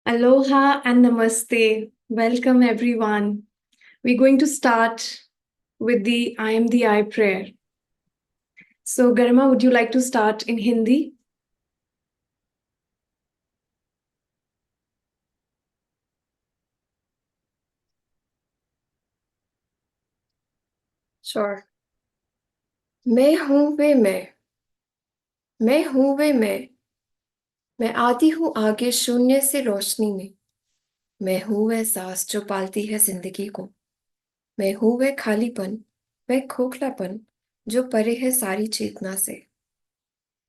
Aloha and Namaste. Welcome, everyone. We're going to start with the I am the I prayer. So, Garima, would you like to start in Hindi? Sure. मैं हूँ वे मैं हूँ वे मैं आती हूँ आगे शून्य से रोशनी में। मैं हूँ वह सांस जो पालती है जिंदगी को। मैं हूँ वह खालीपन, वह खोखलापन जो परे है सारी चेतना से।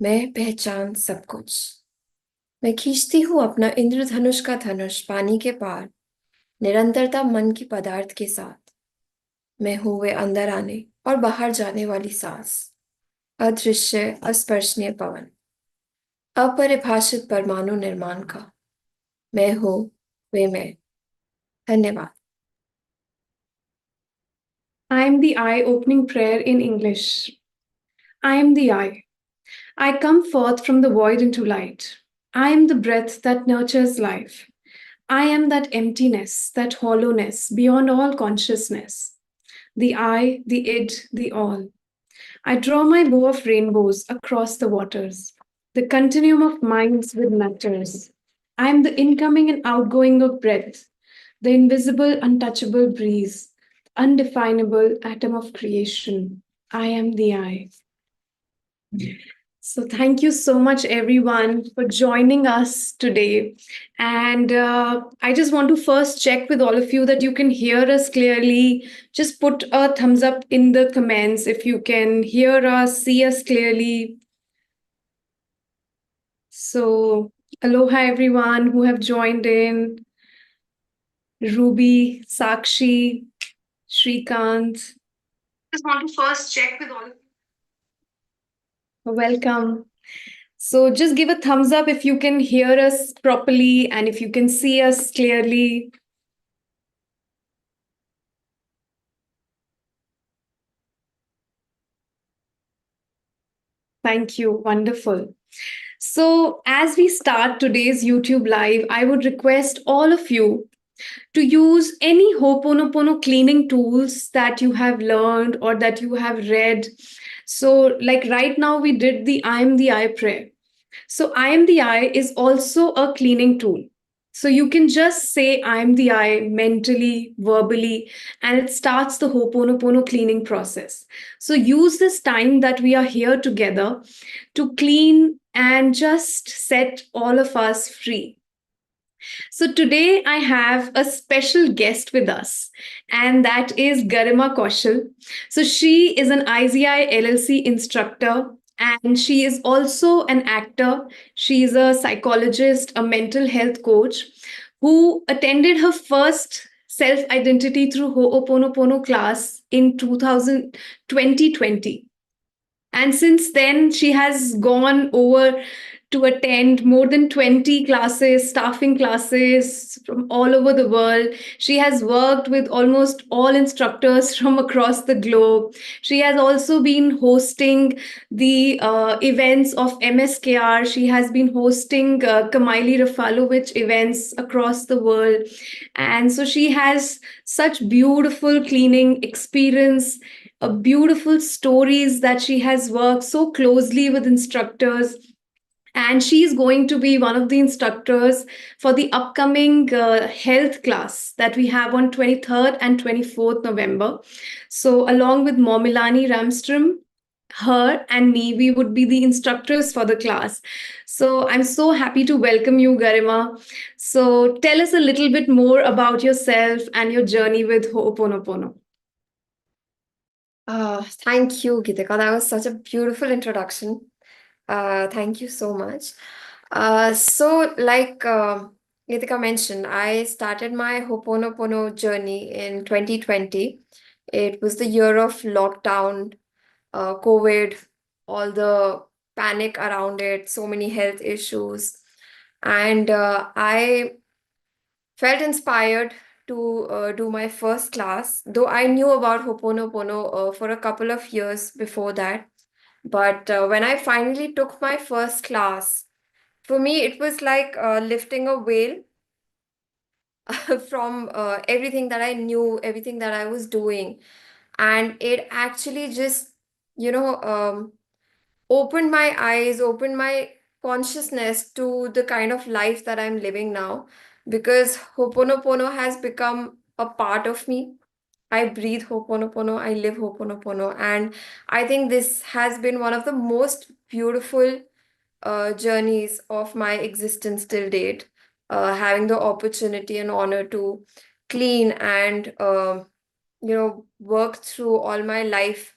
मैं पहचान सब कुछ। मैं खींचती हूँ अपना इंद्रधनुष का धनुष पानी के पार, निरंतरता मन की पदार्थ के साथ। मैं हूँ वे अंदर आने और बाहर जाने वाली सांस, अदृश्य अस्पर्शनीय पवन, अपरिभाषित परमाणु निर्माण का। मैं हूँ वे मैं। धन्यवाद। I am the I opening prayer in English. I am the I. I come forth from the void into light. I am the breath that nurtures life. I am that emptiness, that hollowness beyond all consciousness. The I, the id, the all. I draw my bow of rainbows across the waters, the continuum of minds with matters. I am the incoming and outgoing of breath, the invisible, untouchable breeze, undefinable atom of creation. I am the I. So, thank you so much, everyone, for joining us today. And I just want to first check with all of you that you can hear us clearly. Just put a thumbs up in the comments if you can hear us, see us clearly. So, aloha, everyone who have joined in. Ruby, Sakshi, Shrikant. Just want to first check with all of you. Welcome. So just give a thumbs up if you can hear us properly and if you can see us clearly. Thank you. Wonderful. So, as we start today's YouTube live, I would request all of you to use any Ho'oponopono cleaning tools that you have learned or that you have read. So, like right now, we did the I am the I prayer. So, I am the I is also a cleaning tool. So, you can just say I am the I mentally, verbally, and it starts the Ho'oponopono cleaning process. So, use this time that we are here together to clean and just set all of us free. So today I have a special guest with us, and that is Garima Kaushal. So she is an IZI LLC instructor, and she is also an actor. She is a psychologist, a mental health coach who attended her first self identity through Ho'oponopono class in 2020. And since then, she has gone over to attend more than 20 classes, staffing classes from all over the world. She has worked with almost all instructors from across the globe. She has also been hosting the events of MSKR. She has been hosting Kamaili Rafalovic events across the world. And so she has such beautiful cleaning experience, beautiful stories that she has worked so closely with instructors, and she is going to be one of the instructors for the upcoming health class that we have on 23rd and 24th November. So along with Momilani, Ramstrum, her and me, we would be the instructors for the class. So I'm so happy to welcome you, Garima. So tell us a little bit more about yourself and your journey with Ho'oponopono. Thank you, Geetika. That was such a beautiful introduction. Thank you so much. Geetika mentioned, I started my Ho'oponopono journey in 2020. It was the year of lockdown, COVID, all the panic around it, so many health issues. And I felt inspired to do my first class, though I knew about Ho'oponopono for a couple of years before that. But when I finally took my first class, for me, it was like lifting a veil from everything that I knew, everything that I was doing. And it actually just, you know, opened my eyes, opened my consciousness to the kind of life that I'm living now, because Ho'oponopono has become a part of me. I breathe Ho'oponopono, I live Ho'oponopono. And I think this has been one of the most beautiful journeys of my existence till date. Having the opportunity and honor to clean and, work through all my life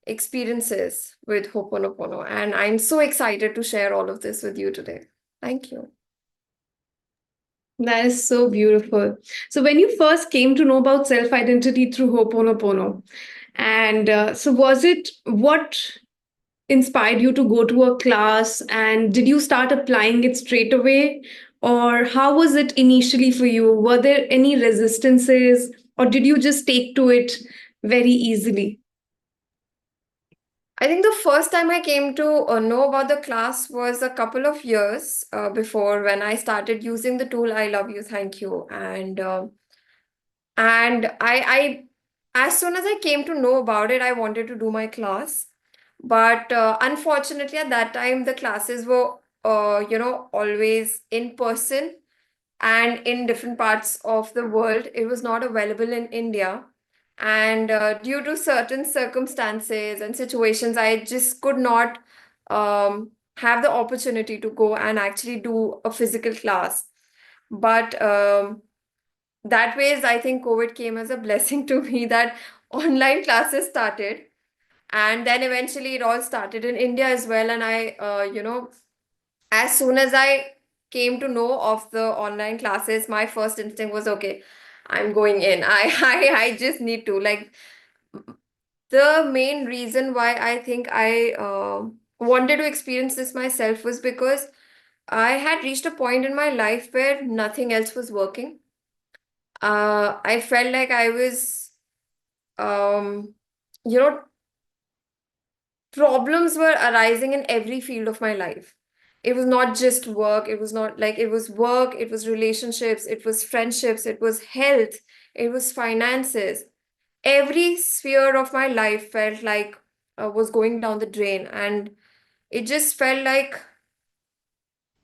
experiences with Ho'oponopono. And I'm so excited to share all of this with you today. Thank you. That is so beautiful. So, when you first came to know about self identity through Ho'oponopono, and so was it what inspired you to go to a class, and did you start applying it straight away, or how was it initially for you? Were there any resistances, or did you just take to it very easily? I think the first time I came to know about the class was a couple of years before, when I started using the tool I Love You, Thank You. And as soon as I came to know about it, I wanted to do my class. But unfortunately, at that time, the classes were, always in person and in different parts of the world. It was not available in India. And due to certain circumstances and situations, I just could not have the opportunity to go and actually do a physical class. But that ways, I think COVID came as a blessing to me, that online classes started. And then eventually it all started in India as well. And as soon as I came to know of the online classes, my first instinct was, okay, I'm going in. I just need to. Like, the main reason why I think I wanted to experience this myself was because I had reached a point in my life where nothing else was working. I felt like I was, um, you know, problems were arising in every field of my life. It was not just work, it was not like it was work, it was relationships, it was friendships, it was health, it was finances. Every sphere of my life felt like was going down the drain, and it just felt like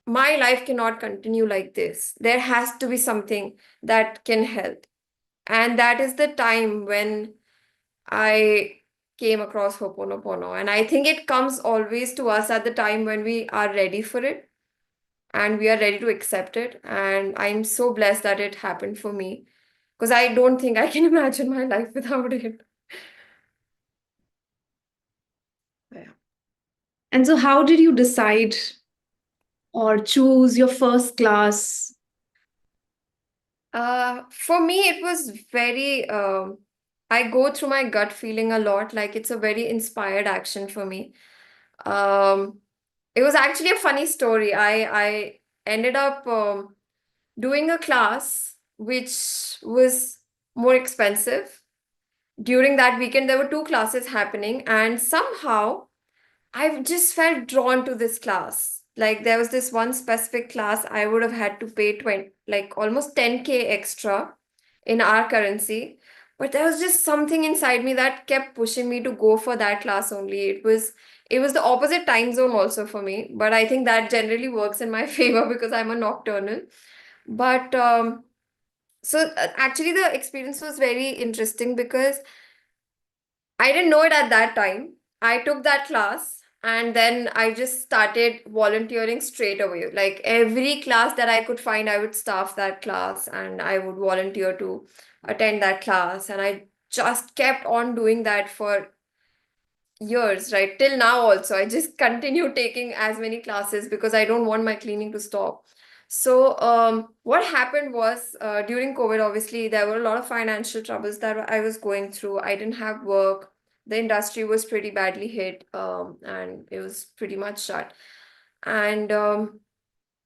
my life cannot continue like this. There has to be something that can help. And that is the time when I came across Ho'oponopono. And I think it comes always to us at the time when we are ready for it and we are ready to accept it. And I'm so blessed that it happened for me, because I don't think I can imagine my life without it. Yeah. And so, how did you decide or choose your first class? For me, it was very, I go through my gut feeling a lot. Like, it's a very inspired action for me. Um, it was actually a funny story. I ended up doing a class which was more expensive. During that weekend, there were two classes happening, and somehow I just felt drawn to this class. Like, there was this one specific class I would have had to pay 20, like almost 10K extra in our currency. But there was just something inside me that kept pushing me to go for that class only. It was the opposite time zone also for me, but I think that generally works in my favor because I'm a nocturnal. But actually the experience was very interesting because I didn't know it at that time. I took that class and then I just started volunteering straight away. Like, every class that I could find, I would staff that class and I would volunteer to attend that class. And I just kept on doing that for years, right? Till now also. I just continue taking as many classes because I don't want my cleaning to stop. So what happened was, during COVID, obviously, there were a lot of financial troubles that I was going through. I didn't have work. The industry was pretty badly hit, and it was pretty much shut. And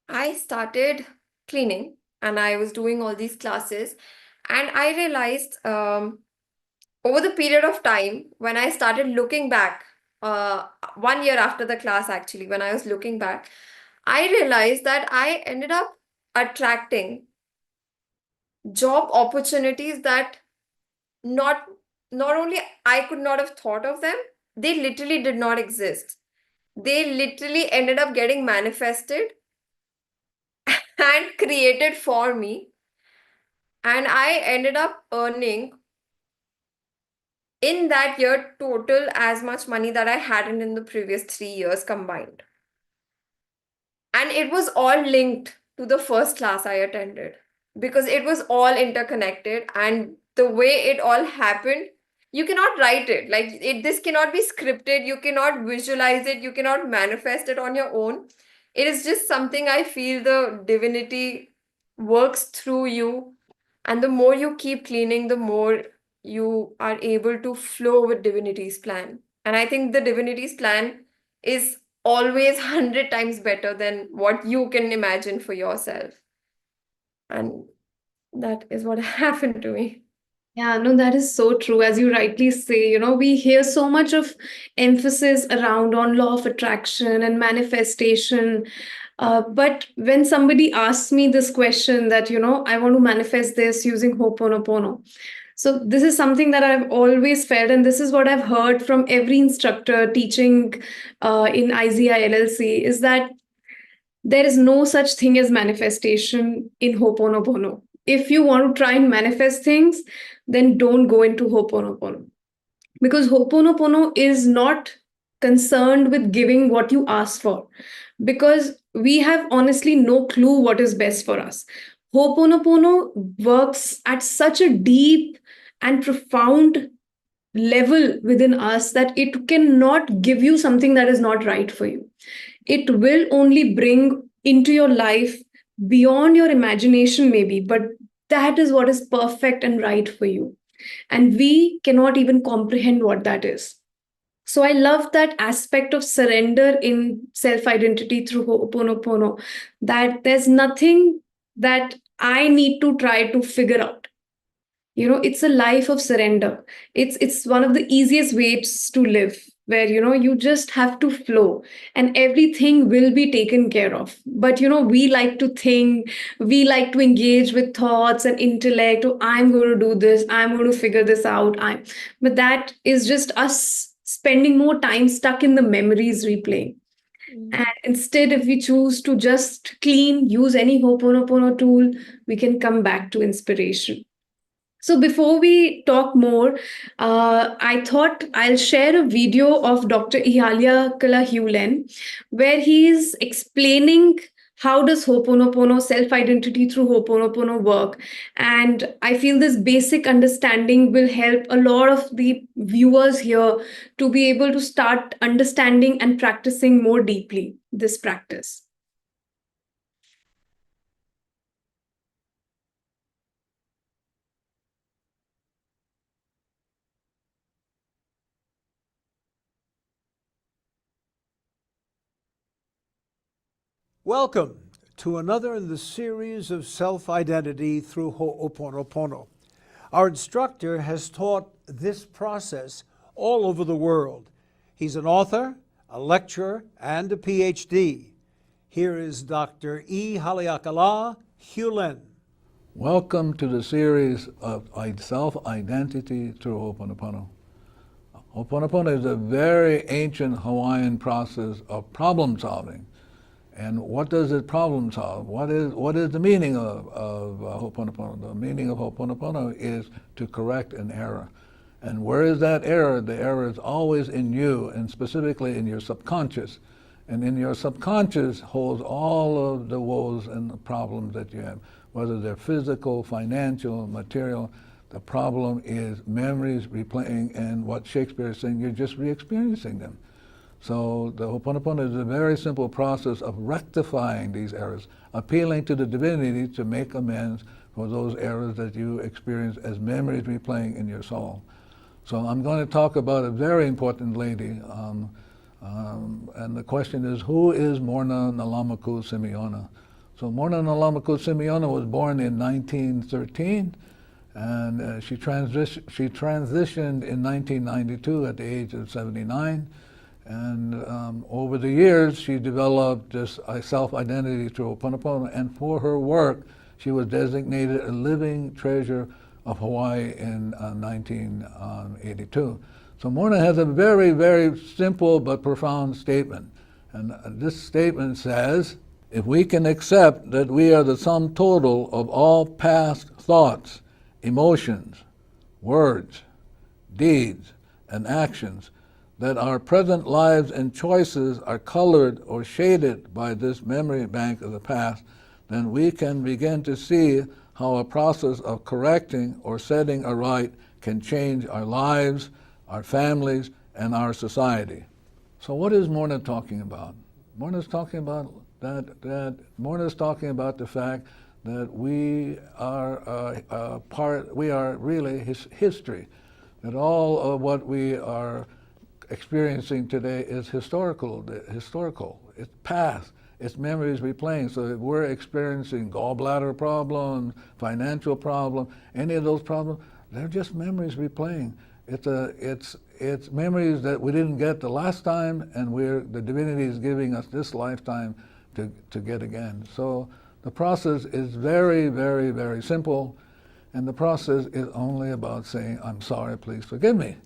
I started cleaning and I was doing all these classes. And I realized, over the period of time, when I started looking back, 1 year after the class, actually, when I was looking back, I realized that I ended up attracting job opportunities that not only I could not have thought of them, they literally did not exist. They literally ended up getting manifested and created for me. And I ended up earning in that year total as much money that I hadn't in the previous 3 years combined. And it was all linked to the first class I attended because it was all interconnected. And the way it all happened, you cannot write it. Like this cannot be scripted. You cannot visualize it. You cannot manifest it on your own. It is just something I feel the divinity works through you. And the more you keep cleaning, the more you are able to flow with divinity's plan. And I think the divinity's plan is always 100 times better than what you can imagine for yourself. And that is what happened to me. Yeah, no, that is so true. As you rightly say, we hear so much of emphasis around on law of attraction and manifestation. But when somebody asks me this question that, I want to manifest this using Ho'oponopono. So this is something that I've always felt, and this is what I've heard from every instructor teaching in IZI LLC, is that there is no such thing as manifestation in Ho'oponopono. If you want to try and manifest things, then don't go into Ho'oponopono. Because Ho'oponopono is not concerned with giving what you ask for. Because we have honestly no clue what is best for us. Ho'oponopono works at such a deep and profound level within us that it cannot give you something that is not right for you. It will only bring into your life beyond your imagination, maybe, but that is what is perfect and right for you. And we cannot even comprehend what that is. So I love that aspect of surrender in self identity through Ho'oponopono, that there's nothing that I need to try to figure out. It's a life of surrender. It's one of the easiest ways to live, where you just have to flow and everything will be taken care of. But we like to think, we like to engage with thoughts and intellect. Oh, I'm going to do this, I'm going to figure this out. But that is just us spending more time stuck in the memories replaying. And instead, if we choose to just clean, use any Ho'oponopono tool, we can come back to inspiration. So before we talk more, I thought I'll share a video of Dr. Ihaleakala, where he's explaining how does Ho'oponopono, self-identity through Ho'oponopono work. And I feel this basic understanding will help a lot of the viewers here to be able to start understanding and practicing more deeply this practice. Welcome to another in the series of self-identity through Ho'oponopono. Our instructor has taught this process all over the world. He's an author, a lecturer, and a Ph.D. Here is Dr. Ihaleakala. Welcome to the series of self-identity through Ho'oponopono. Ho'oponopono is a very ancient Hawaiian process of problem solving. And what does it problem solve? What is the meaning of Ho'oponopono? The meaning of Ho'oponopono is to correct an error. And where is that error? The error is always in you, and specifically in your subconscious. And in your subconscious holds all of the woes and the problems that you have, whether they're physical, financial, material. The problem is memories replaying, and what Shakespeare is saying, you're just re-experiencing them. So the Ho'oponopono is a very simple process of rectifying these errors, appealing to the divinity to make amends for those errors that you experience as memories replaying in your soul. So I'm going to talk about a very important lady, and the question is, who is Morna Nalamaku Simeona? So Morna Nalamaku Simeona was born in 1913, and she transitioned in 1992 at the age of 79. And over the years, she developed this self-identity through Ho'oponopono, and for her work, She was designated a living treasure of Hawaii in 1982. So Morna has a very, very simple but profound statement. And this statement says, if we can accept that we are the sum total of all past thoughts, emotions, words, deeds, and actions, that our present lives and choices are colored or shaded by this memory bank of the past, then we can begin to see how a process of correcting or setting aright can change our lives, our families, and our society. So what is Morna talking about? Morna's talking about Morna's talking about the fact that we are we are really history, that all of what we are experiencing today is historical, it's past, it's memories replaying. So if we're experiencing gallbladder problems, financial problems, any of those problems, they're just memories replaying. It's memories that we didn't get the last time, and the divinity is giving us this lifetime to get again. So the process is very, very, very simple, and the process is only about saying, I'm sorry, please forgive me.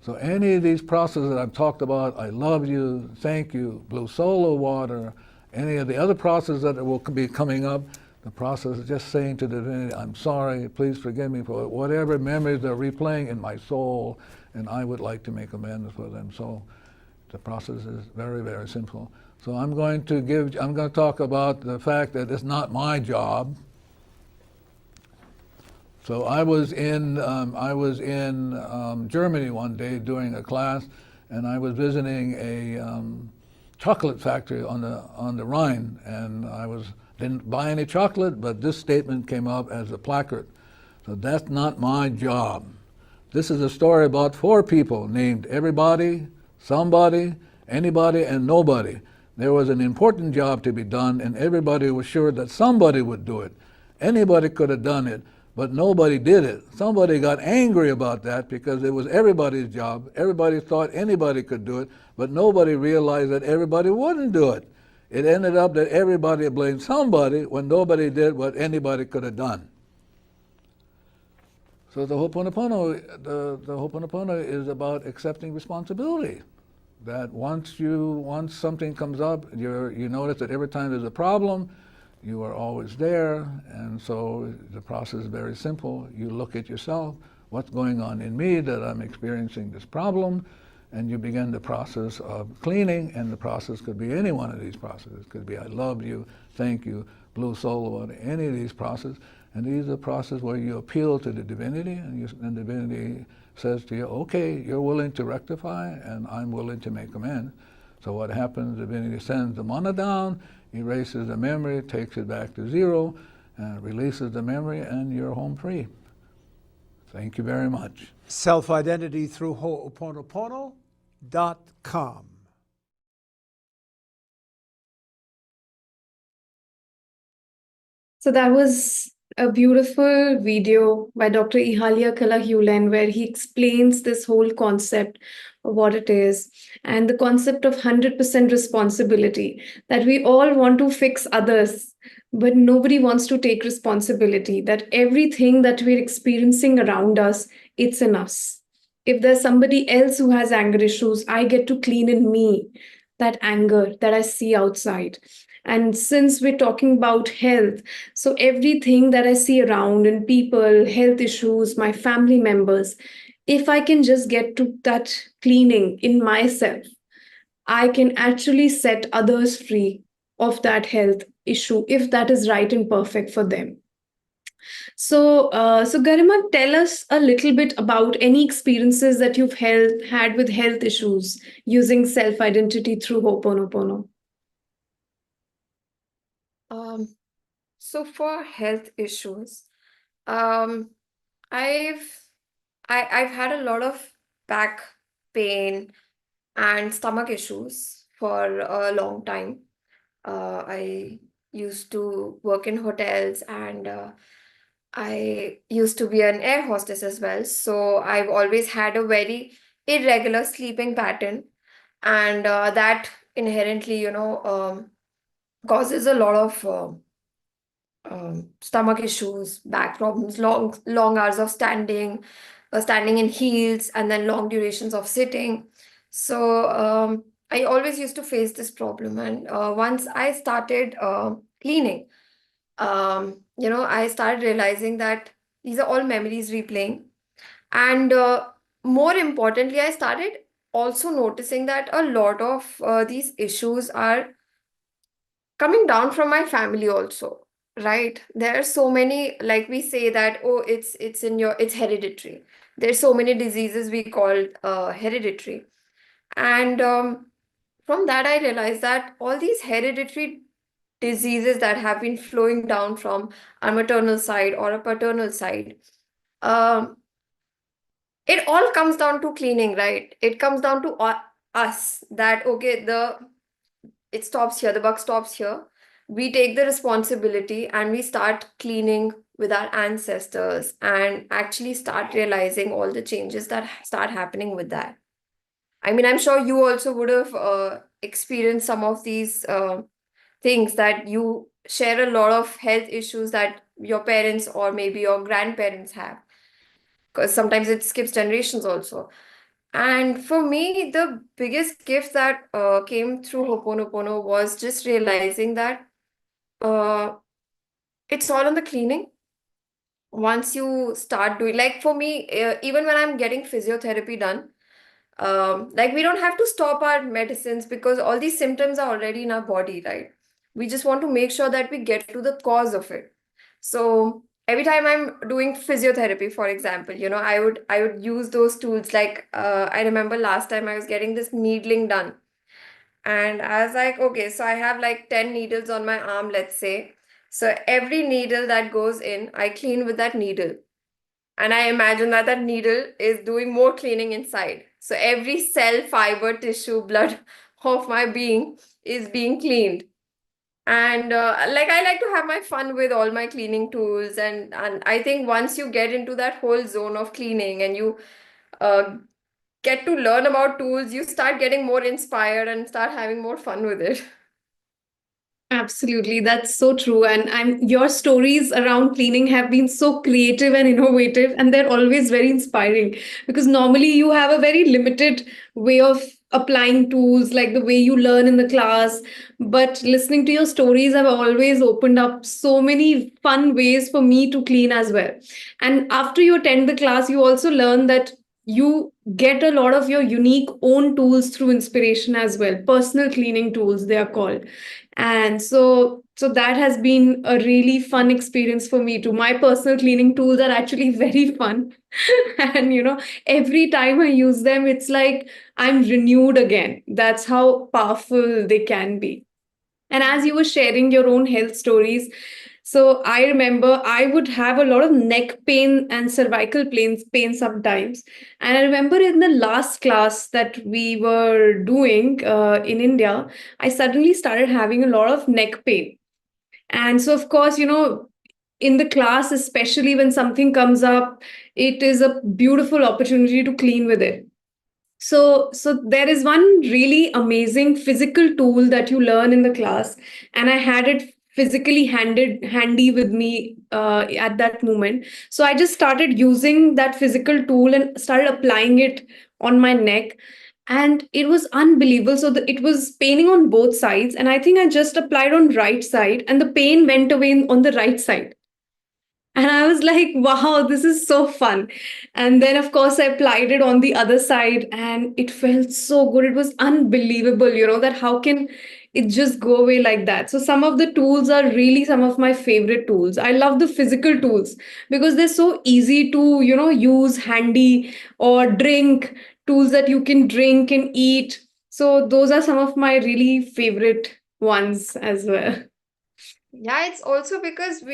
So any of these processes that I've talked about, I love you, thank you, blue solo water, any of the other processes that will be coming up, the process is just saying to the divinity, I'm sorry, please forgive me for whatever memories they're replaying in my soul, and I would like to make amends for them. So the process is very, very simple. So I'm going to talk about the fact that it's not my job. So I was in Germany one day doing a class, and I was visiting a chocolate factory on the Rhine, and didn't buy any chocolate, but this statement came up as a placard. So that's not my job. This is a story about 4 people named everybody, somebody, anybody, and nobody. There was an important job to be done, and everybody was sure that somebody would do it. Anybody could have done it, but nobody did it. Somebody got angry about that because it was everybody's job. Everybody thought anybody could do it, but nobody realized that everybody wouldn't do it. It ended up that everybody blamed somebody when nobody did what anybody could have done. So the Ho'oponopono is about accepting responsibility. That once something comes up, you notice that every time there's a problem, you are always there, and so the process is very simple. You look at yourself, what's going on in me that I'm experiencing this problem, and you begin the process of cleaning, and the process could be any one of these processes. It could be I love you, thank you, blue soul water, any of these processes, and these are processes where you appeal to the divinity, and the divinity says to you, okay, you're willing to rectify, and I'm willing to make amends. So what happens, the divinity sends the mana down, erases the memory, takes it back to zero, releases the memory, and you're home free. Thank you very much. Self-Identity through Ho'oponopono.com. So that was a beautiful video by Dr. Ihaleakala where he explains this whole concept of what it is and the concept of 100% responsibility, that we all want to fix others, but nobody wants to take responsibility, that everything that we're experiencing around us, it's in us. If there's somebody else who has anger issues, I get to clean in me that anger that I see outside. And since we're talking about health, so everything that I see around in people, health issues, my family members, if I can just get to that cleaning in myself, I can actually set others free of that health issue if that is right and perfect for them. So Garima, tell us a little bit about any experiences that you've had with health issues using self-identity through Ho'oponopono. So for health issues, um, I've I've had a lot of back pain and stomach issues for a long time. I used to work in hotels, and I used to be an air hostess as well. So I've always had a very irregular sleeping pattern, and that inherently, causes a lot of stomach issues, back problems, long hours of standing, standing in heels, and then long durations of sitting. So I always used to face this problem. And once I started cleaning, I started realizing that these are all memories replaying. And more importantly, I started also noticing that a lot of these issues are coming down from my family also, right? There are so many, like we say that, oh, it's hereditary. There's so many diseases we call hereditary. And from that, I realized that all these hereditary diseases that have been flowing down from a maternal side or a paternal side, um, it all comes down to cleaning, right? It comes down to us that, okay, it stops here, the buck stops here. We take the responsibility and we start cleaning with our ancestors and actually start realizing all the changes that start happening with that. I mean, I'm sure you also would have experienced some of these things, that you share a lot of health issues that your parents or maybe your grandparents have, because sometimes it skips generations also. And for me, the biggest gift that came through Ho'oponopono was just realizing that uh, it's all on the cleaning. Once you start doing, like for me, even when I'm getting physiotherapy done, like we don't have to stop our medicines because all these symptoms are already in our body, right? We just want to make sure that we get to the cause of it. So every time I'm doing physiotherapy, for example, I would use those tools. Like I remember last time I was getting this needling done, and I was like, okay, so I have like 10 needles on my arm, let's say. So every needle that goes in, I clean with that needle. And I imagine that that needle is doing more cleaning inside. So every cell, fiber, tissue, blood of my being is being cleaned. And like I like to have my fun with all my cleaning tools. And I think once you get into that whole zone of cleaning and you uh, get to learn about tools, you start getting more inspired and start having more fun with it. Absolutely, that's so true. And your stories around cleaning have been so creative and innovative, and they're always very inspiring because normally you have a very limited way of applying tools, like the way you learn in the class. But listening to your stories have always opened up so many fun ways for me to clean as well. And after you attend the class, you also learn that you get a lot of your unique own tools through inspiration as well. Personal cleaning tools, they are called. And so that has been a really fun experience for me too. My personal cleaning tools are actually very fun. And every time I use them, it's like I'm renewed again. That's how powerful they can be. And as you were sharing your own health stories, so I remember I would have a lot of neck pain and cervical pain sometimes. And I remember in the last class that we were doing in India, I suddenly started having a lot of neck pain. And so, of course, in the class, especially when something comes up, it is a beautiful opportunity to clean with it. So there is one really amazing physical tool that you learn in the class, and I had it physically handy with me at that moment. So I just started using that physical tool and started applying it on my neck, and it was unbelievable. So it was paining on both sides, and I think I just applied on right side, and the pain went away on the right side. And I was like, wow, this is so fun. And then, of course, I applied it on the other side and it felt so good. It was unbelievable, that how can it just go away like that? So, some of the tools are really some of my favorite tools. I love the physical tools because they're so easy to, use, handy, or drink tools that you can drink and eat. So, those are some of my really favorite ones as well. Yeah, it's also because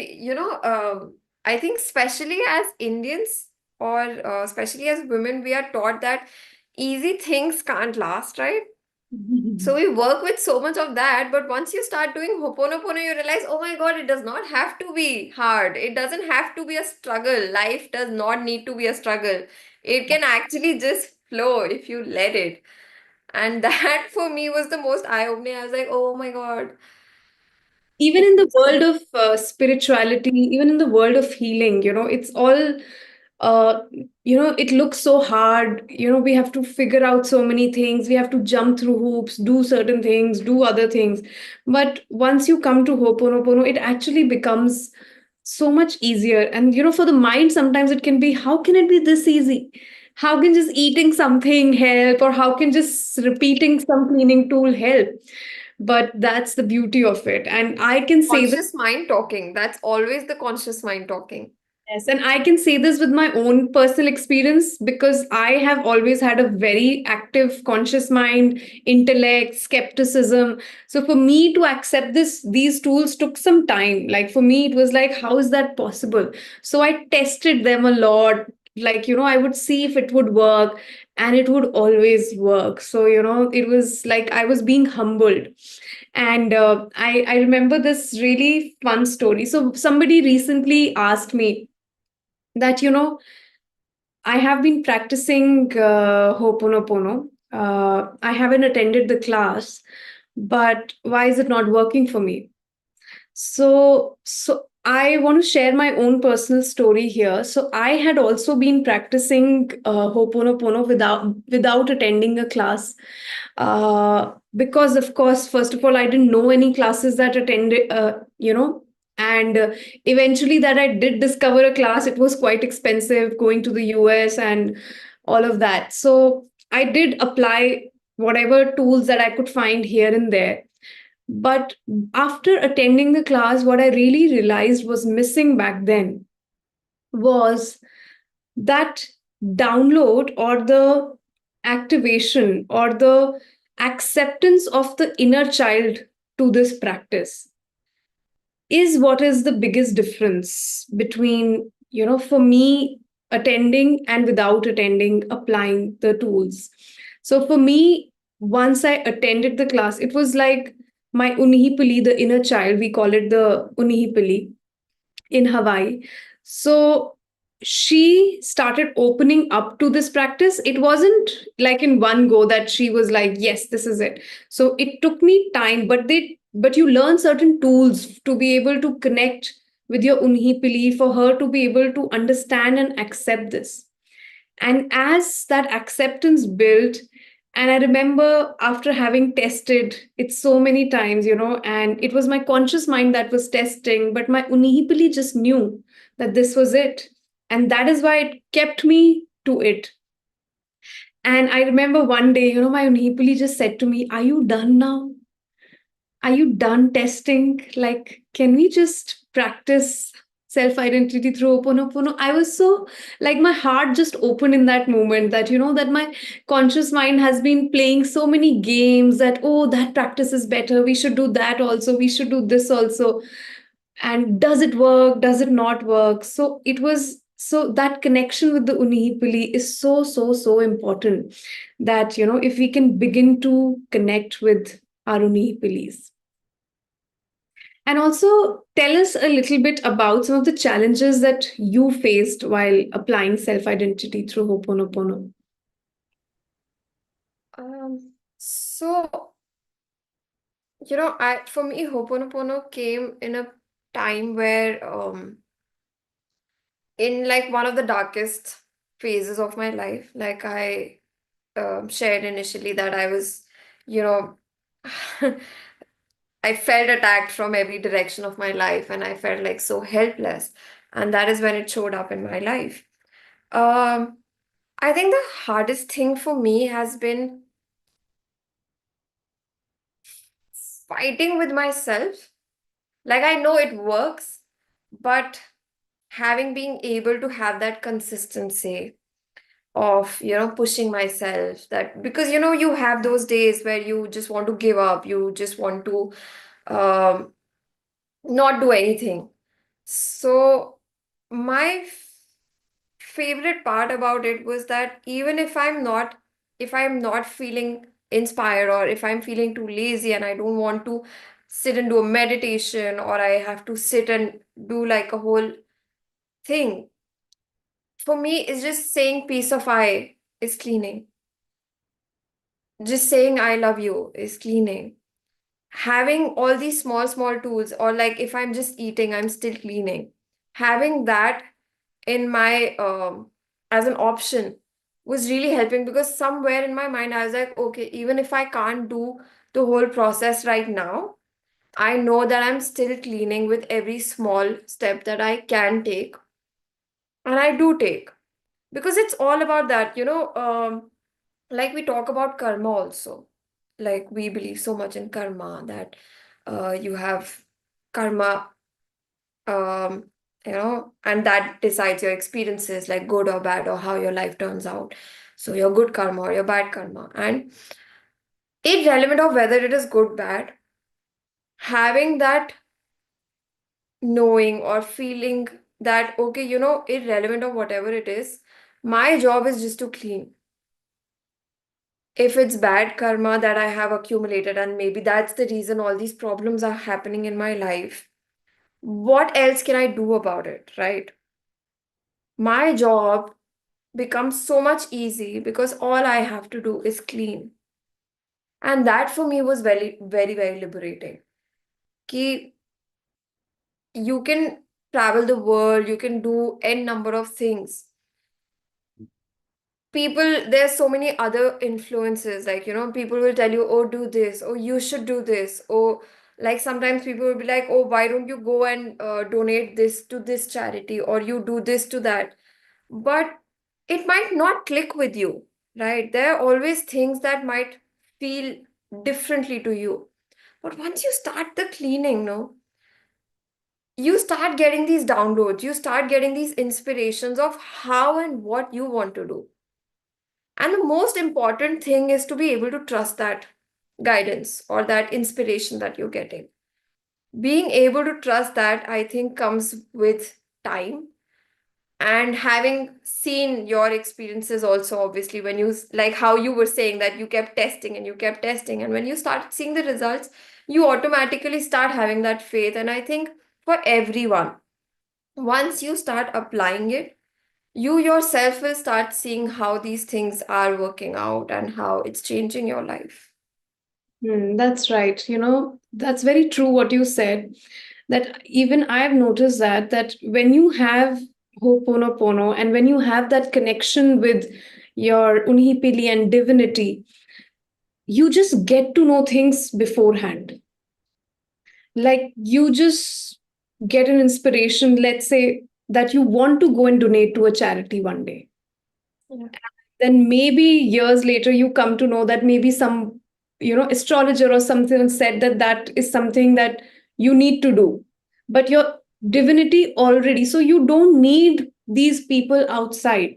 I think especially as Indians or especially as women, we are taught that easy things can't last, right? So we work with so much of that, but once you start doing Ho'oponopono, you realize, oh my God, it does not have to be hard. It doesn't have to be a struggle. Life does not need to be a struggle. It can actually just flow if you let it. And that for me was the most eye-opening. I was like, oh my God. even in the world of spirituality, even in the world of healing, it's all, uh, it looks so hard. We have to figure out so many things. We have to jump through hoops, do certain things, do other things. But once you come to Ho'oponopono, it actually becomes so much easier. And, for the mind, sometimes it can be, how can it be this easy? How can just eating something help? Or how can just repeating some cleaning tool help? But that's the beauty of it. And I can say this, Conscious mind talking. That's always the conscious mind talking. yes, and I can say this with my own personal experience because I have always had a very active conscious mind, intellect, skepticism. So for me to accept these tools took some time. Like for me, it was like, how is that possible? So I tested them a lot. Like, I would see if it would work, and it would always work. So, it was like I was being humbled. And I remember this really fun story. So somebody recently asked me that, I have been practicing Ho'oponopono. I haven't attended the class, but why is it not working for me? So I want to share my own personal story here. So I had also been practicing Ho'oponopono without attending a class, because of course, first of all, I didn't know any classes that attended, and eventually that I did discover a class. It was quite expensive going to the US and all of that. So I did apply whatever tools that I could find here and there. But after attending the class, what I really realized was missing back then was that download, or the activation, or the acceptance of the inner child to this practice is what is the biggest difference between, for me, attending and without attending, applying the tools. So for me, once I attended the class, it was like my unihipili, the inner child, we call it the unihipili in Hawaii. So she started opening up to this practice. It wasn't like in one go that she was like, yes, this is it. So it took me time, but you learn certain tools to be able to connect with your unhipili, for her to be able to understand and accept this. And as that acceptance built, and I remember after having tested it so many times, and it was my conscious mind that was testing, but my unihipili just knew that this was it. And that is why it kept me to it. And I remember one day, my unihipili just said to me, are you done now? Are you done testing? Like, can we just practice self identity through Ho'oponopono? I was so, like, my heart just opened in that moment, that, that my conscious mind has been playing so many games that, oh, that practice is better. We should do that also. We should do this also. And does it work? Does it not work? So it was. So that connection with the Unihipili is so, so, so important, that, if we can begin to connect with our Unihipilis. And also tell us a little bit about some of the challenges that you faced while applying self identity through Ho'oponopono. So, for me, Ho'oponopono came in a time where, in like one of the darkest phases of my life, like I shared initially that I was, you know, I felt attacked from every direction of my life, and I felt like so helpless. And that is when it showed up in my life. Um, I think the hardest thing for me has been fighting with myself. Like I know it works, but having being able to have that consistency of, pushing myself, that because you have those days where you just want to give up, you just want to um, not do anything. So my favorite part about it was that even if I'm not feeling inspired, or if I'm feeling too lazy and I don't want to sit and do a meditation, or I have to sit and do like a whole thing, for me it's just saying piece of I is cleaning. Just saying I love you is cleaning. having all these small tools, or like if I'm just eating, I'm still cleaning, having that in my as an option was really helping, because somewhere in my mind I was like, okay, even if I can't do the whole process right now, I know that I'm still cleaning with every small step that I can take, and I do take, because it's all about that, like we talk about karma also. Like we believe so much in karma that you have karma, um, and that decides your experiences, like good or bad, or how your life turns out. So your good karma or your bad karma. And irrelevant of whether it is good, bad, having that knowing or feeling that, okay, irrelevant of whatever it is, my job is just to clean. If it's bad karma that I have accumulated, and maybe that's the reason all these problems are happening in my life, what else can I do about it, right? My job becomes so much easy because all I have to do is clean. And that for me was very, very, very liberating. Ki you can travel the world, you can do n number of things. People, there's so many other influences, like, people will tell you, oh, do this, or you should do this, or like sometimes people will be like, oh, why don't you go and donate this to this charity, or you do this to that. But it might not click with you, right? There are always things that might feel differently to you. But once you start the cleaning, no, you start getting these downloads, you start getting these inspirations of how and what you want to do. And the most important thing is to be able to trust that guidance or that inspiration that you're getting. Being able to trust that, I think, comes with time, and having seen your experiences also, obviously, when you, like how you were saying that you kept testing and you kept testing, and when you start seeing the results, you automatically start having that faith. And I think for everyone, once you start applying it, you yourself will start seeing how these things are working out and how it's changing your life. That's right. That's very true what you said. That even I've noticed that when you have Ho'oponopono and when you have that connection with your Unhipili and divinity, you just get to know things beforehand. Like you just get an inspiration, let's say that you want to go and donate to a charity one day. Yeah. Then maybe years later you come to know that maybe some astrologer or something said that that is something that you need to do, but your divinity already, so you don't need these people outside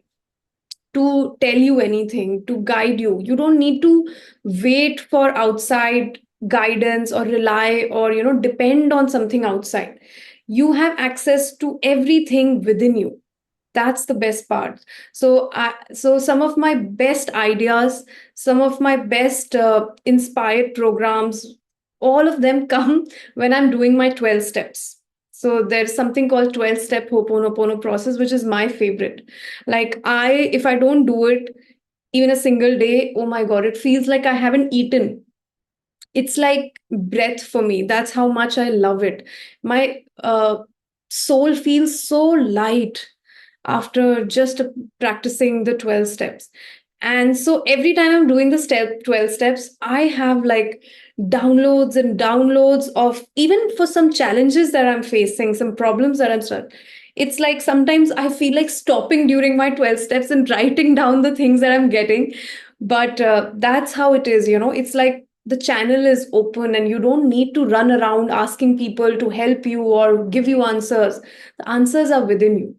to tell you anything, to guide you. You don't need to wait for outside guidance or rely or depend on something outside. You have access to everything within you. That's the best part. So some of my best ideas, some of my best inspired programs, all of them come when I'm doing my 12 steps. So there's something called 12-step Ho'oponopono process, which is my favorite. Like if I don't do it even a single day, oh my God, it feels like I haven't eaten. It's like breath for me. That's how much I love it. My soul feels so light after just practicing the 12 steps. And so every time I'm doing the 12 steps, I have like downloads and downloads of, even for some challenges that I'm facing, some problems that I'm stuck. It's like sometimes I feel like stopping during my 12 steps and writing down the things that I'm getting. But that's how it is. It's like the channel is open and you don't need to run around asking people to help you or give you answers. The answers are within you.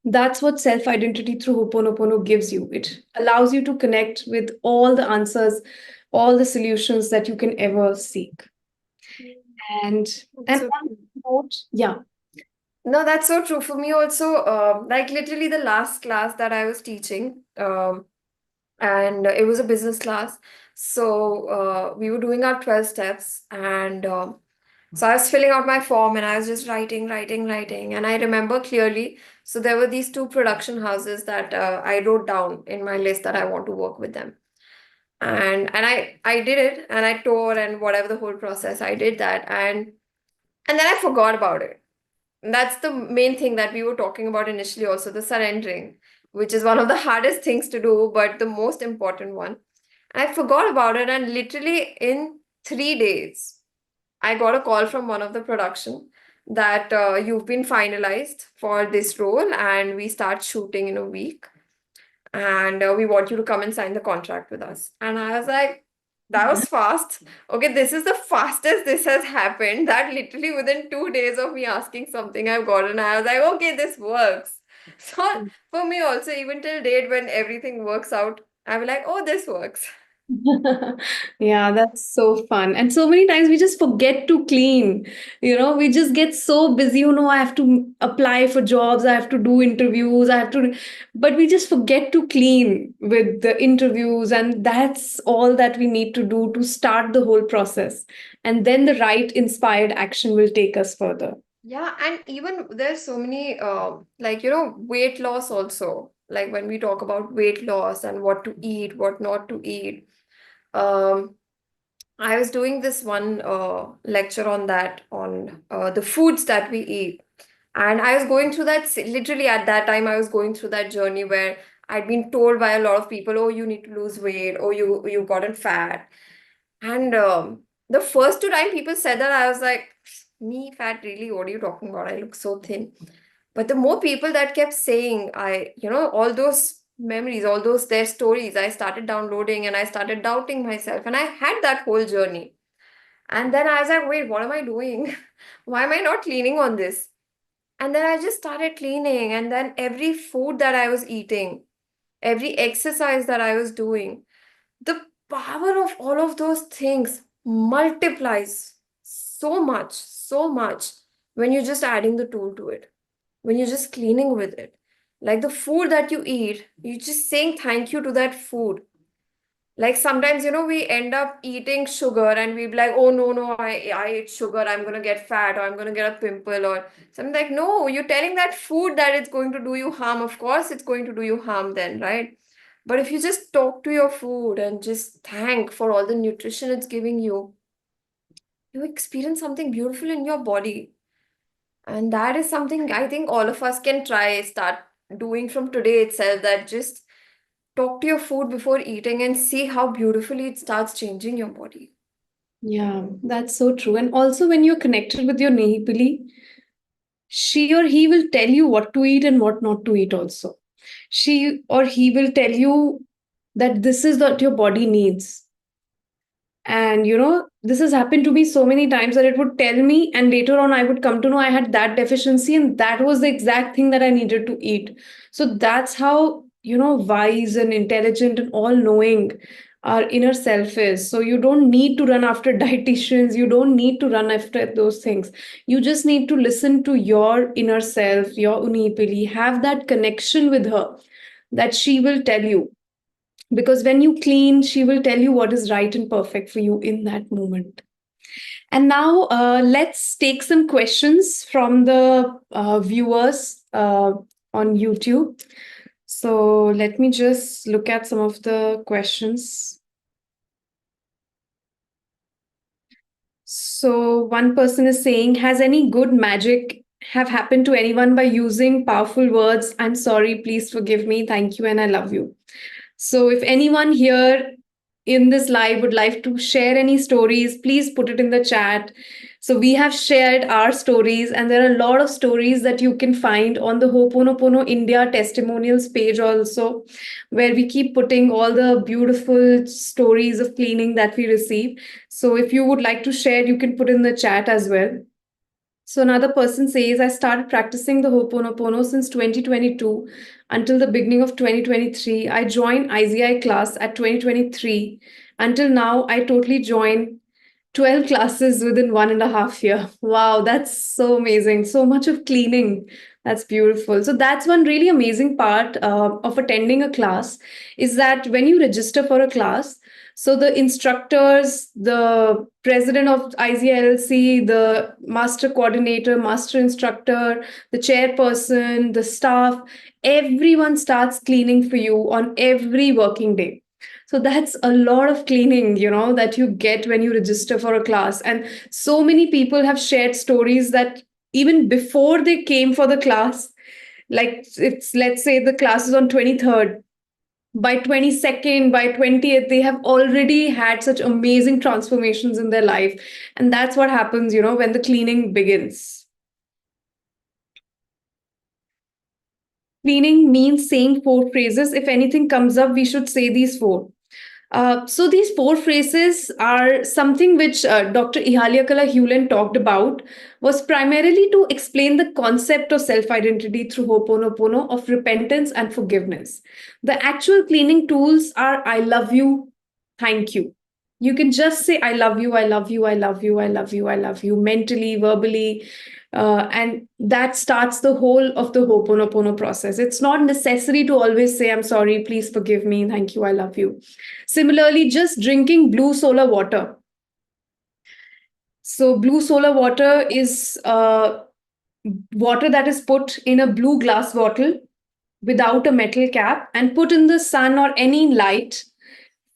That's what self identity through Ho'oponopono gives you. It allows you to connect with all the answers, all the solutions that you can ever seek. And That's and so on true. that note, yeah. No, that's so true for me also. Like literally the last class that I was teaching, and it was a business class. So we were doing our 12 steps, and so I was filling out my form and I was just writing, writing, writing. And I remember clearly, so there were these two production houses that I wrote down in my list that I want to work with them. And I did it, and I tore, and whatever the whole process, I did that, and then I forgot about it. And that's the main thing that we were talking about initially, also the surrendering, which is one of the hardest things to do, but the most important one. And I forgot about it, and literally in 3 days, I got a call from one of the production that you've been finalized for this role, and we start shooting in a week, and we want you to come and sign the contract with us. And I was like, that was fast. Okay, this is the fastest this has happened. That literally within 2 days of me asking something, I've gotten. I was like, okay, this works. So for me also, even till date, when everything works out, I'm like, oh, this works. Yeah, that's so fun. And so many times we just forget to clean. We just get so busy, I have to apply for jobs, I have to do interviews, but we just forget to clean with the interviews. And that's all that we need to do to start the whole process. And then the right inspired action will take us further. Yeah, and even there's so many like weight loss also. Like when we talk about weight loss and what to eat, what not to eat. Um, I was doing this one lecture on that, on the foods that we eat. And I was going through that, literally at that time, I was going through that journey where I'd been told by a lot of people, oh, you need to lose weight, oh, you've gotten fat. And the first 2 times people said that, I was like, me fat, really? What are you talking about? I look so thin. But the more people that kept saying, all those memories, all those their stories, I started downloading, and I started doubting myself. And I had that whole journey. And then I was like, wait, what am I doing? Why am I not cleaning on this? And then I just started cleaning. And then every food that I was eating, every exercise that I was doing, the power of all of those things multiplies so much when you're just adding the tool to it, when you're just cleaning with it. Like the food that you eat, you're just saying thank you to that food. Like sometimes, we end up eating sugar and we be like, oh no, no, I ate sugar, I'm gonna get fat, or I'm gonna get a pimple, or something. Like, no, you're telling that food that it's going to do you harm. Of course, it's going to do you harm then, right? But if you just talk to your food and just thank for all the nutrition it's giving you, you experience something beautiful in your body. And that is something I think all of us can try, start doing from today itself, that just talk to your food before eating and see how beautifully it starts changing your body. Yeah, that's so true. And also, when you're connected with your Nehipili, she or he will tell you what to eat and what not to eat, also. She or he will tell you that this is what your body needs. And this has happened to me so many times that it would tell me, and later on, I would come to know I had that deficiency, and that was the exact thing that I needed to eat. So that's how, wise and intelligent and all knowing our inner self is. So you don't need to run after dietitians, you don't need to run after those things. You just need to listen to your inner self, your Unipili, have that connection with her, that she will tell you, because when you clean, she will tell you what is right and perfect for you in that moment. And now let's take some questions from the viewers on YouTube. So let me just look at some of the questions. So one person is saying, has any good magic have happened to anyone by using powerful words? I'm sorry, please forgive me, thank you, and I love you. So if anyone here in this live would like to share any stories, please put it in the chat. So we have shared our stories, and there are a lot of stories that you can find on the Ho'oponopono India testimonials page also, where we keep putting all the beautiful stories of cleaning that we receive. So if you would like to share, you can put in the chat as well. So another person says, I started practicing the Ho'oponopono since 2022 until the beginning of 2023. I joined IZI class at 2023. Until now, I totally joined 12 classes within 1.5 years. Wow, that's so amazing. So much of cleaning. That's beautiful. So that's one really amazing part of attending a class, is that when you register for a class, so the instructors, the president of IZLC, the master coordinator, master instructor, the chairperson, the staff, everyone starts cleaning for you on every working day. So that's a lot of cleaning, that you get when you register for a class. And so many people have shared stories that even before they came for the class, like it's, let's say the class is on 23rd, by 22nd, by 20th, they have already had such amazing transformations in their life. And that's what happens, when the cleaning begins. Cleaning means saying 4 phrases. If anything comes up, we should say these 4. So these 4 phrases are something which Dr. Ihaleakala Hewlin talked about, was primarily to explain the concept of self-identity through Ho'oponopono, of repentance and forgiveness. The actual cleaning tools are I love you, thank you. You can just say I love you, I love you, I love you, I love you, I love you, mentally, verbally, and that starts the whole of the Ho'oponopono process. It's not necessary to always say, I'm sorry, please forgive me, thank you, I love you. Similarly, just drinking blue solar water. So, blue solar water is water that is put in a blue glass bottle without a metal cap and put in the sun or any light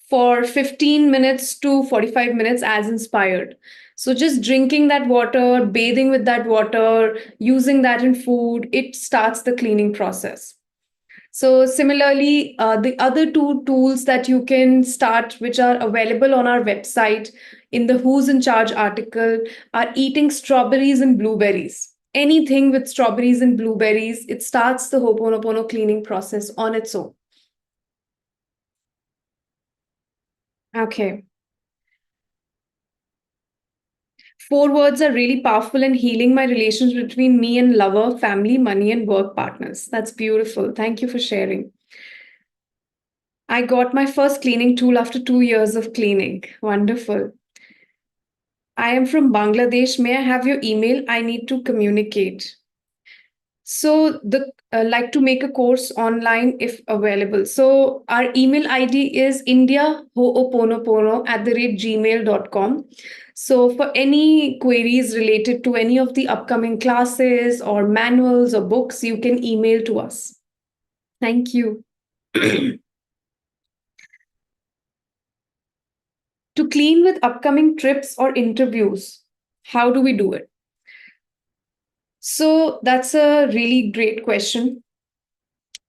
for 15 minutes to 45 minutes as inspired. So, just drinking that water, bathing with that water, using that in food, it starts the cleaning process. So, similarly, the other 2 tools that you can start, which are available on our website in the Who's in Charge article, are eating strawberries and blueberries. Anything with strawberries and blueberries, it starts the Ho'oponopono cleaning process on its own. Okay. 4 words are really powerful in healing my relations between me and lover, family, money, and work partners. That's beautiful. Thank you for sharing. I got my first cleaning tool after 2 years of cleaning. Wonderful. I am from Bangladesh. May I have your email? I need to communicate. So the like to make a course online if available. So our email ID is indiahooponopono@gmail.com. So for any queries related to any of the upcoming classes or manuals or books, you can email to us. Thank you. To clean with upcoming trips or interviews, how do we do it? So that's a really great question.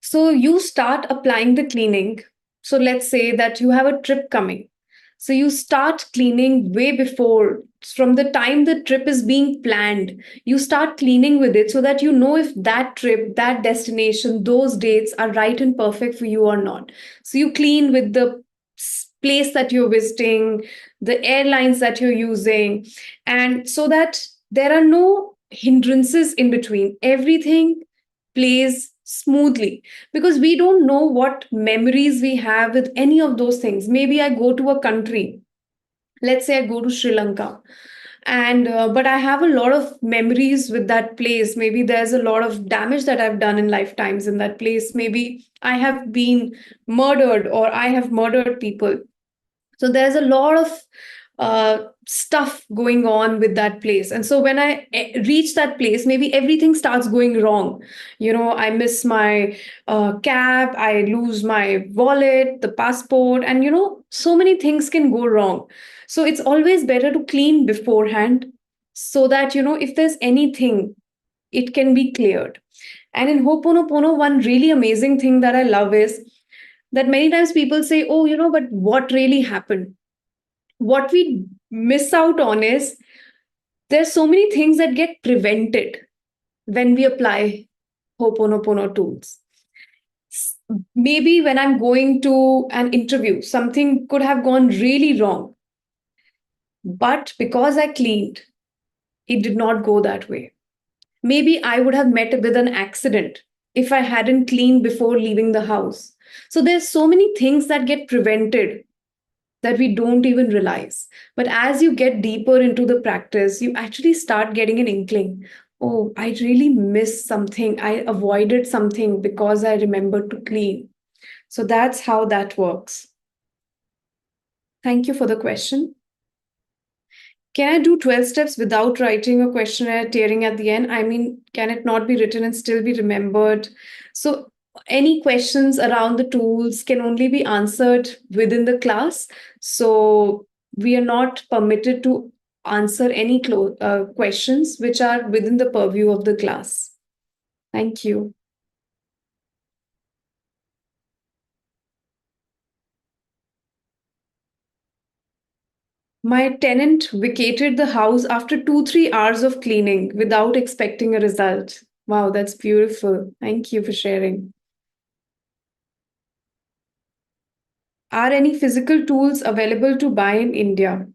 So you start applying the cleaning. So let's say that you have a trip coming. So you start cleaning way before, from the time the trip is being planned. You start cleaning with it so that you know if that trip, that destination, those dates are right and perfect for you or not. So you clean with the place that you're visiting, the airlines that you're using, and so that there are no hindrances in between. Everything plays smoothly because we don't know what memories we have with any of those things. Maybe I go to a country, let's say I go to Sri Lanka, and but I have a lot of memories with that place. Maybe there's a lot of damage that I've done in lifetimes in that place. Maybe I have been murdered or I have murdered people. So there's a lot of stuff going on with that place. And so when I reach that place, maybe everything starts going wrong. I miss my cab, I lose my wallet, the passport, and so many things can go wrong. So it's always better to clean beforehand so that, if there's anything, it can be cleared. And in Ho'oponopono, one really amazing thing that I love is that many times people say, oh, but what really happened? What we miss out on is there's so many things that get prevented when we apply Ho'oponopono tools. Maybe when I'm going to an interview, something could have gone really wrong. But because I cleaned, it did not go that way. Maybe I would have met with an accident if I hadn't cleaned before leaving the house. So there's so many things that get prevented that we don't even realize. But as you get deeper into the practice, you actually start getting an inkling. Oh, I really missed something. I avoided something because I remembered to clean. So that's how that works. Thank you for the question. Can I do 12 steps without writing a questionnaire tearing at the end? I mean, can it not be written and still be remembered? So any questions around the tools can only be answered within the class. So we are not permitted to answer any questions which are within the purview of the class. Thank you. My tenant vacated the house after 2-3 hours of cleaning without expecting a result. Wow, that's beautiful. Thank you for sharing. Are any physical tools available to buy in India?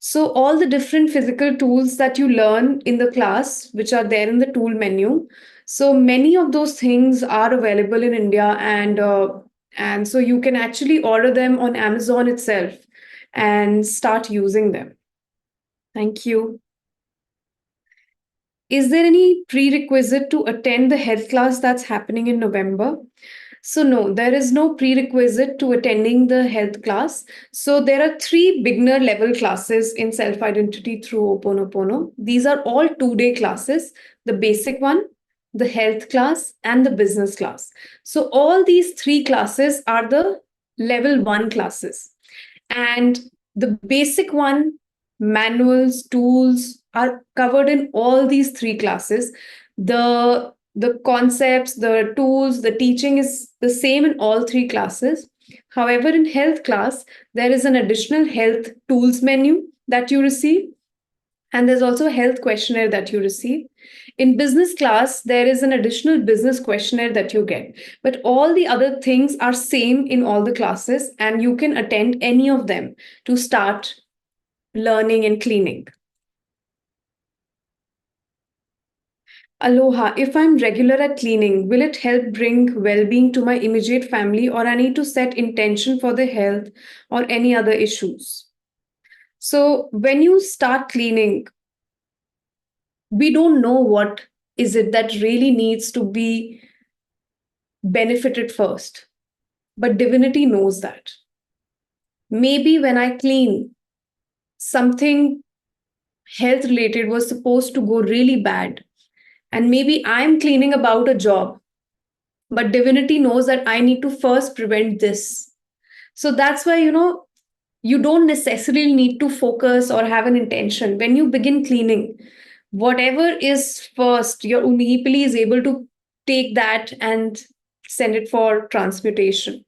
So, all the different physical tools that you learn in the class, which are there in the tool menu, so many of those things are available in India, and so you can actually order them on Amazon itself and start using them. Thank you. Is there any prerequisite to attend the health class that's happening in November? So, no, there is no prerequisite to attending the health class. So, there are 3 beginner level classes in self identity through Ho'oponopono. These are all 2-day classes, the basic one, the health class, and the business class. So, all these 3 classes are the level 1 classes. And the basic one, manuals, tools are covered in all these 3 classes. The concepts, the tools, the teaching is the same in all 3 classes. However, in health class, there is an additional health tools menu that you receive, and there's also a health questionnaire that you receive. In business class, there is an additional business questionnaire that you get. But all the other things are same in all the classes, and you can attend any of them to start learning and cleaning. Aloha, if I'm regular at cleaning, will it help bring well-being to my immediate family, or I need to set intention for the health or any other issues? So when you start cleaning, we don't know what is it that really needs to be benefited first. But divinity knows that. Maybe when I clean, something health related was supposed to go really bad. And maybe I'm cleaning about a job, but divinity knows that I need to first prevent this. So that's why, you don't necessarily need to focus or have an intention. When you begin cleaning, whatever is first, your Unihipili is able to take that and send it for transmutation.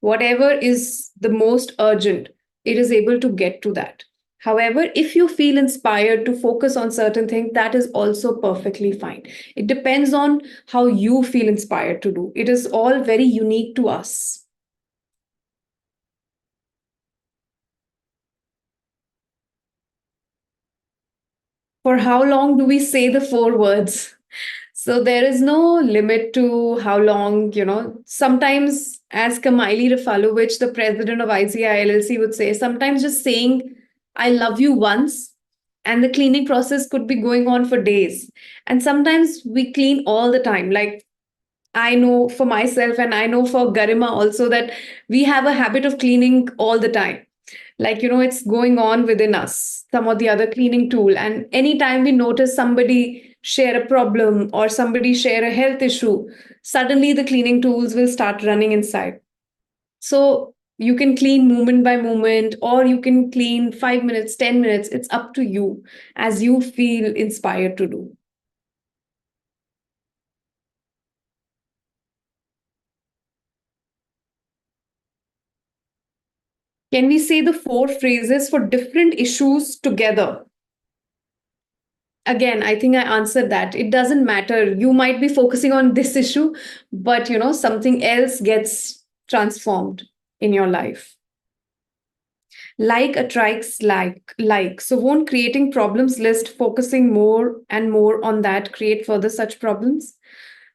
Whatever is the most urgent, it is able to get to that. However, if you feel inspired to focus on certain things, that is also perfectly fine. It depends on how you feel inspired to do. It is all very unique to us. For how long do we say the 4 words? So there is no limit to how long, sometimes, as Kamaili Rafalovich, the president of ICI LLC, would say, sometimes just saying, I love you once, and the cleaning process could be going on for days. And sometimes we clean all the time. Like, I know for myself, and I know for Garima also, that we have a habit of cleaning all the time. Like, it's going on within us, some or the other cleaning tool. And anytime we notice somebody share a problem or somebody share a health issue, suddenly the cleaning tools will start running inside. So you can clean moment by moment, or you can clean 5 minutes, 10 minutes. It's up to you as you feel inspired to do. Can we say the 4 phrases for different issues together? Again, I think I answered that. It doesn't matter. You might be focusing on this issue, but something else gets transformed in your life. Like attracts like. So won't creating problems list, focusing more and more on that, create further such problems?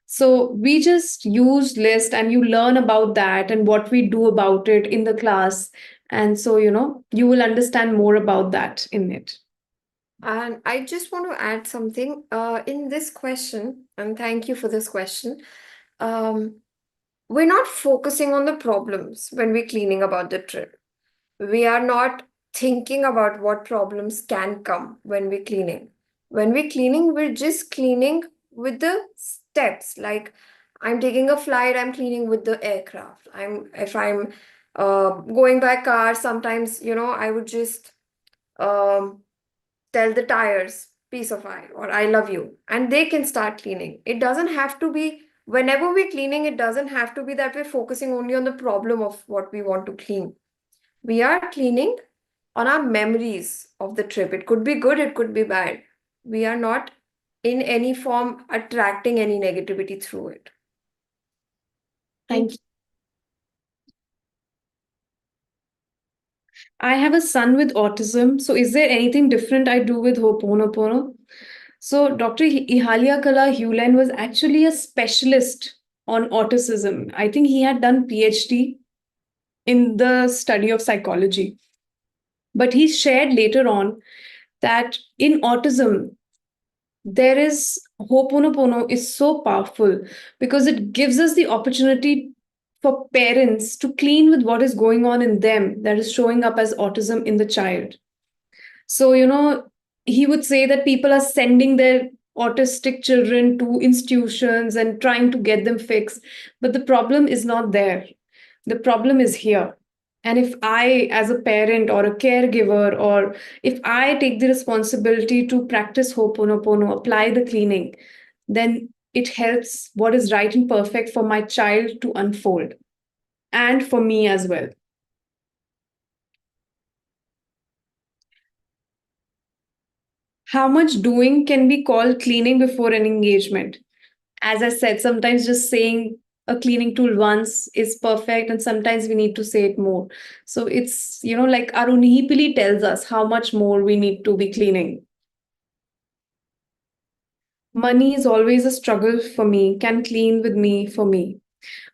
So we just use list, and you learn about that and what we do about it in the class. And so, you will understand more about that in it. And I just want to add something in this question, and thank you for this question. We're not focusing on the problems when we're cleaning about the trip. We are not thinking about what problems can come when we're cleaning. When we're cleaning, we're just cleaning with the steps. Like, I'm taking a flight, I'm cleaning with the aircraft. If I'm going by car, sometimes, I would just um, tell the tires, peace of I, or I love you, and they can start cleaning. It doesn't have to be, whenever we're cleaning, it doesn't have to be that we're focusing only on the problem of what we want to clean. We are cleaning on our memories of the trip. It could be good, it could be bad. We are not in any form attracting any negativity through it. Thank you. I have a son with autism. So, is there anything different I do with Ho'oponopono? So, Dr. Ihaleakala Hewlin was actually a specialist on autism. I think he had done Ph.D. in the study of psychology. But he shared later on that in autism, there is Ho'oponopono is so powerful because it gives us the opportunity for parents to clean with what is going on in them that is showing up as autism in the child. So, he would say that people are sending their autistic children to institutions and trying to get them fixed. But the problem is not there. The problem is here. And if I, as a parent or a caregiver, or if I take the responsibility to practice Ho'oponopono, apply the cleaning, then it helps what is right and perfect for my child to unfold and for me as well. How much doing can be called cleaning before an engagement? As I said, sometimes just saying a cleaning tool once is perfect, and sometimes we need to say it more. So it's, like Arunihipili tells us how much more we need to be cleaning. Money is always a struggle for me, can clean with me for me.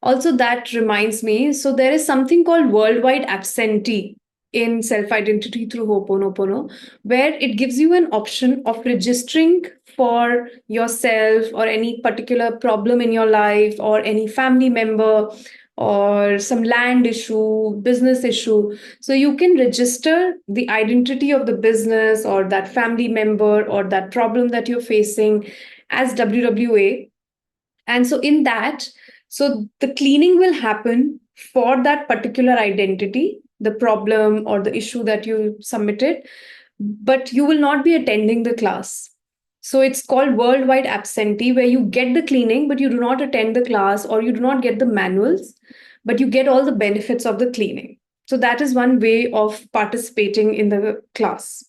Also, that reminds me, so there is something called worldwide absentee in self-identity through Ho'oponopono, where it gives you an option of registering for yourself or any particular problem in your life or any family member or some land issue, business issue. So you can register the identity of the business or that family member or that problem that you're facing as WWA. And so in that, so the cleaning will happen for that particular identity, the problem or the issue that you submitted, but you will not be attending the class. So it's called worldwide absentee, where you get the cleaning, but you do not attend the class or you do not get the manuals, but you get all the benefits of the cleaning. So that is one way of participating in the class.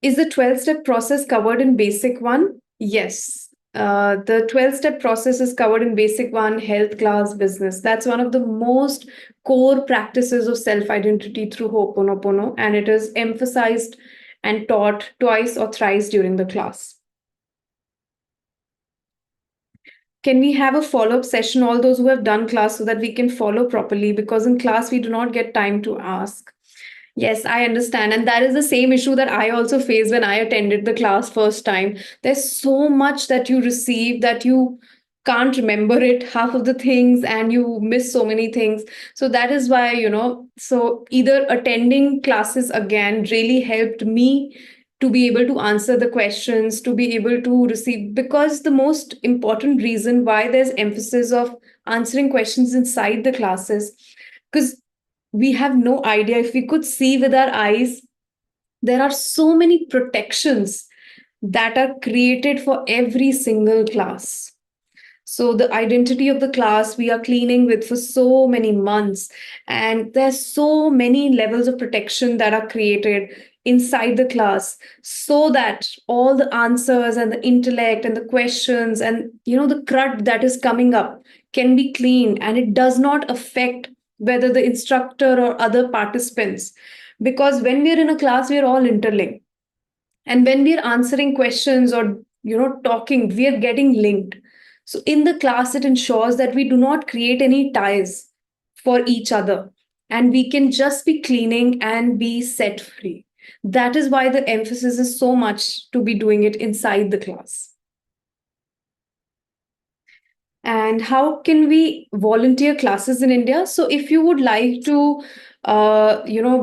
Is the 12-step process covered in Basic 1? Yes. The 12-step process is covered in Basic 1, Health Class, Business. That's one of the most core practices of self-identity through Ho'oponopono, and it is emphasized and taught twice or thrice during the class. Can we have a follow-up session, all those who have done class, so that we can follow properly? Because in class, we do not get time to ask. Yes, I understand. And that is the same issue that I also faced when I attended the class first time. There's so much that you receive that you can't remember it, half of the things, and you miss so many things. So that is why, so either attending classes again really helped me to be able to answer the questions, to be able to receive, because the most important reason why there's emphasis of answering questions inside the classes, because we have no idea. If we could see with our eyes, there are so many protections that are created for every single class. So the identity of the class we are cleaning with for so many months, and there's so many levels of protection that are created inside the class, so that all the answers and the intellect and the questions and the crud that is coming up can be cleaned, and it does not affect whether the instructor or other participants, because when we're in a class we're all interlinked, and when we're answering questions or talking, we are getting linked. So in the class it ensures that we do not create any ties for each other, and we can just be cleaning and be set free. That is why the emphasis is so much to be doing it inside the class. And how can we volunteer classes in India? So if you would like to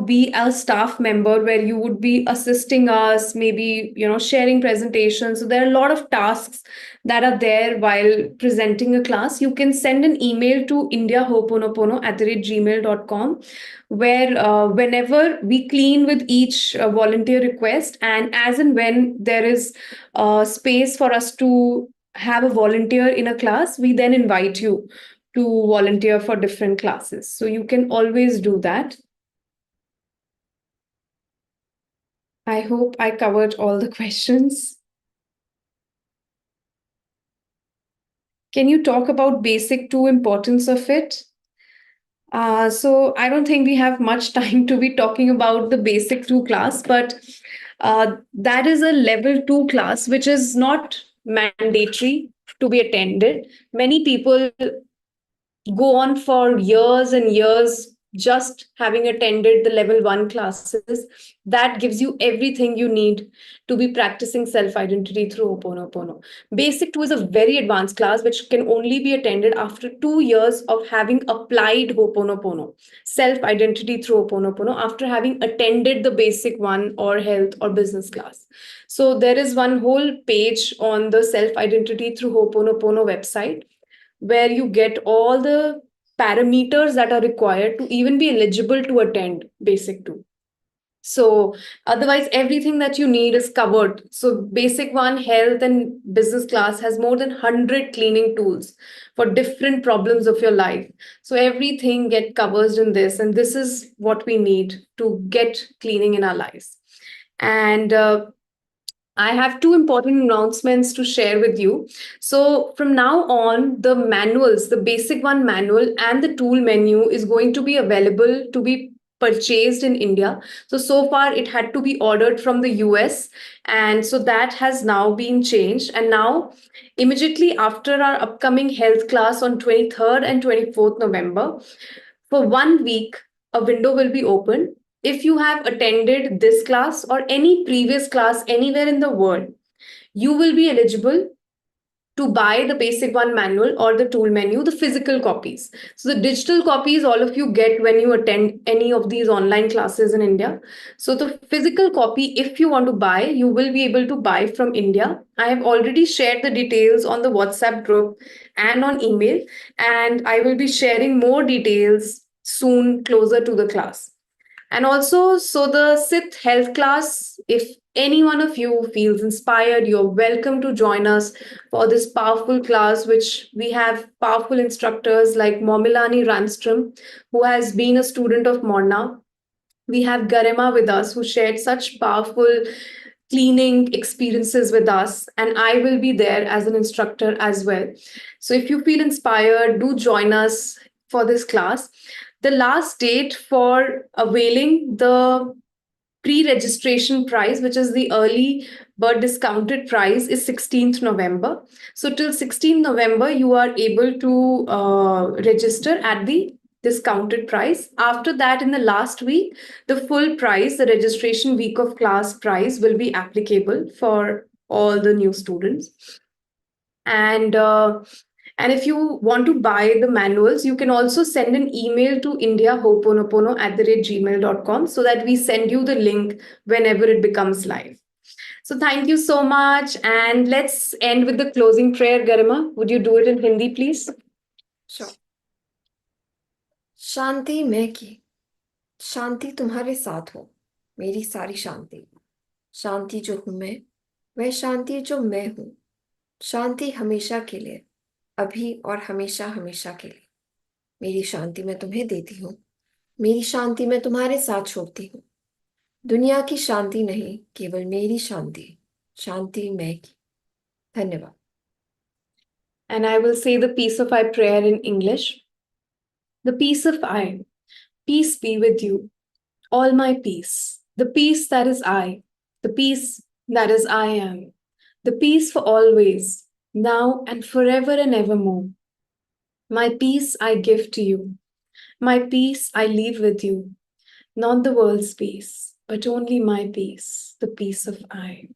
be a staff member where you would be assisting us, maybe sharing presentations, so there are a lot of tasks that are there while presenting a class. You can send an email to indiahoponopono@gmail.com, where whenever we clean with each volunteer request, and as and when there is space for us to have a volunteer in a class, we then invite you to volunteer for different classes. So you can always do that. I hope I covered all the questions. Can you talk about basic two importance of it? So I don't think we have much time to be talking about the basic two class, but that is a level two class, which is not mandatory to be attended. Many people go on for years and years just having attended the level one classes. That gives you everything you need to be practicing self identity through Ho'oponopono. Basic 2 is a very advanced class which can only be attended after 2 years of having applied Ho'oponopono, self identity through Ho'oponopono, after having attended the basic 1 or health or business class. So there is one whole page on the self identity through Ho'oponopono website where you get all the parameters that are required to even be eligible to attend basic 2. So otherwise everything that you need is covered. So basic 1 health and business class has more than 100 cleaning tools for different problems of your life. So everything get covers in this, and this is what we need to get cleaning in our lives. And I have two important announcements to share with you. So from now on, the manuals, the basic 1 manual and the tool menu is going to be available to be purchased in India. So far it had to be ordered from the US, and so that has now been changed. And now immediately after our upcoming health class on 23rd and 24th November, for 1 week, a window will be open. If you have attended this class or any previous class anywhere in the world, you will be eligible to buy the basic 1 manual or the tool menu, the physical copies. So the digital copies all of you get when you attend any of these online classes in India. So the physical copy, if you want to buy, you will be able to buy from India. I have already shared the details on the WhatsApp group and on email, and I will be sharing more details soon closer to the class. And also, so the SITH health class, if any one of you feels inspired, you're welcome to join us for this powerful class, which we have powerful instructors like Momilani Ramstrum, who has been a student of Morna. We have Garima with us, who shared such powerful cleaning experiences with us, and I will be there as an instructor as well. So if you feel inspired, do join us for this class. The last date for availing the pre-registration price, which is the early bird discounted price, is 16th November. So till 16th November, you are able to register at the discounted price. After that, in the last week, the full price, the registration week of class price, will be applicable for all the new students. And if you want to buy the manuals, you can also send an email to indiahoponopono@gmail.com so that we send you the link whenever it becomes live. So thank you so much. And let's end with the closing prayer. Garima, would you do it in Hindi, please? Sure. शांति मैं की, शांति तुम्हारे साथ हो, मेरी सारी शांति। शांति जो हूं मैं, वह शांति जो मैं हूं। शांति हमेशा के लिए, अभी और हमेशा हमेशा के लिए। मेरी शांति मैं तुम्हें देती हूँ, मेरी शांति मैं तुम्हारे साथ छोड़ती हूँ। दुनिया की शांति नहीं, केवल मेरी शांति, शांति मैं की। धन्यवाद। And I will say the peace of I prayer in English. The peace of I, peace be with you, all my peace, the peace that is I, the peace that is I am, the peace for always, now and forever and evermore. My peace I give to you, my peace I leave with you, not the world's peace, but only my peace, the peace of I.